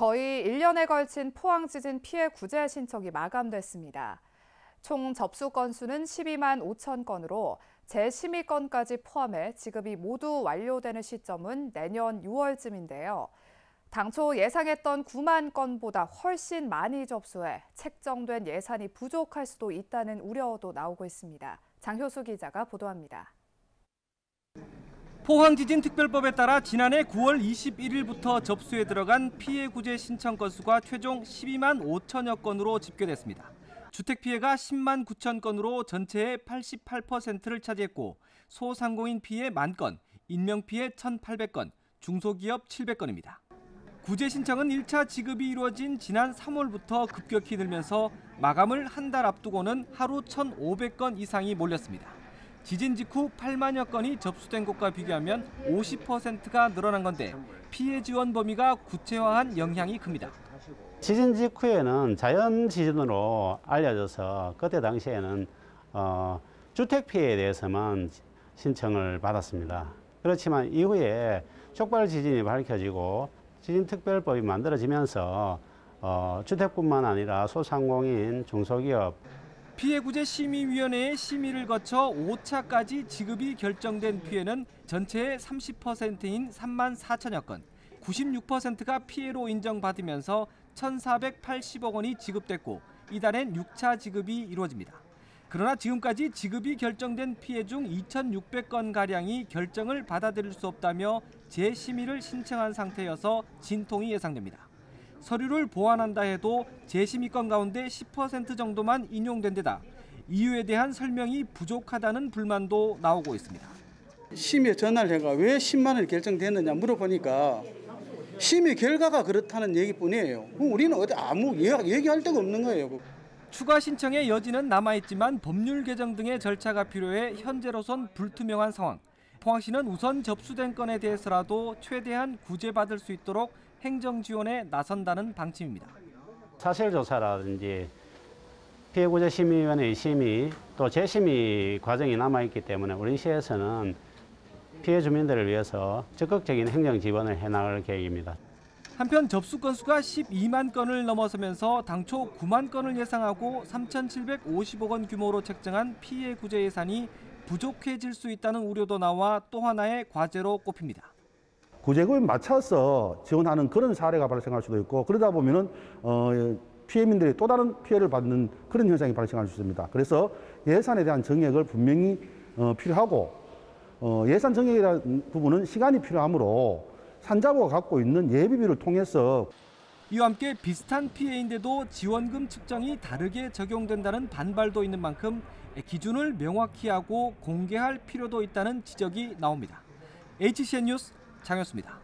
거의 1년에 걸친 포항 지진 피해 구제 신청이 마감됐습니다. 총 접수 건수는 12만 5천 건으로 재심의 건까지 포함해 지급이 모두 완료되는 시점은 내년 6월쯤인데요. 당초 예상했던 9만 건보다 훨씬 많이 접수해 책정된 예산이 부족할 수도 있다는 우려도 나오고 있습니다. 장효수 기자가 보도합니다. 포항지진특별법에 따라 지난해 9월 21일부터 접수에 들어간 피해 구제 신청 건수가 최종 12만 5천여 건으로 집계됐습니다. 주택 피해가 10만 9천 건으로 전체의 88%를 차지했고 소상공인 피해 1만 건, 인명 피해 1,800건, 중소기업 700건입니다. 구제 신청은 1차 지급이 이루어진 지난 3월부터 급격히 늘면서 마감을 한 달 앞두고는 하루 1,500건 이상이 몰렸습니다. 지진 직후 8만여 건이 접수된 것과 비교하면 50%가 늘어난 건데 피해 지원 범위가 구체화한 영향이 큽니다. 지진 직후에는 자연 지진으로 알려져서 그때 당시에는 주택 피해에 대해서만 신청을 받았습니다. 그렇지만 이후에 촉발 지진이 밝혀지고 지진특별법이 만들어지면서 주택뿐만 아니라 소상공인, 중소기업, 피해구제심의위원회의 심의를 거쳐 5차까지 지급이 결정된 피해는 전체의 30%인 3만 4천여 건, 96%가 피해로 인정받으면서 1,480억 원이 지급됐고 이달엔 6차 지급이 이루어집니다. 그러나 지금까지 지급이 결정된 피해 중 2,600건가량이 결정을 받아들일 수 없다며 재심의를 신청한 상태여서 진통이 예상됩니다. 서류를 보완한다 해도 재심의 건 가운데 10% 정도만 인용된 데다 이유에 대한 설명이 부족하다는 불만도 나오고 있습니다. 심의 전화를 해가 왜 10만 원이 결정됐느냐 물어보니까 심의 결과가 그렇다는 얘기뿐이에요. 우리는 어디 아무 얘기할 데가 없는 거예요. 추가 신청의 여지는 남아있지만 법률 개정 등의 절차가 필요해 현재로선 불투명한 상황. 포항시는 우선 접수된 건에 대해서라도 최대한 구제받을 수 있도록 행정 지원에 나선다는 방침입니다. 사실조사라든지 피해구제심의위원회의 심의, 또 재심의 과정이 남아있기 때문에 우리 시에서는 피해 주민들을 위해서 적극적인 행정 지원을 해나갈 계획입니다. 한편 접수 건수가 12만 건을 넘어서면서 당초 9만 건을 예상하고 3,750억 원 규모로 책정한 피해 구제 예산이 부족해질 수 있다는 우려도 나와 또 하나의 과제로 꼽힙니다. 구제금에 맞춰서 지원하는 그런 사례가 발생할 수도 있고 그러다 보면은 피해민들이 또 다른 피해를 받는 그런 현상이 발생할 수 있습니다. 그래서 예산에 대한 정액을 분명히 필요하고 예산 정액이라는 부분은 시간이 필요하므로 산자부가 갖고 있는 예비비를 통해서 이와 함께 비슷한 피해인데도 지원금 측정이 다르게 적용된다는 반발도 있는 만큼 기준을 명확히 하고 공개할 필요도 있다는 지적이 나옵니다. HCN 뉴스 장효수입니다.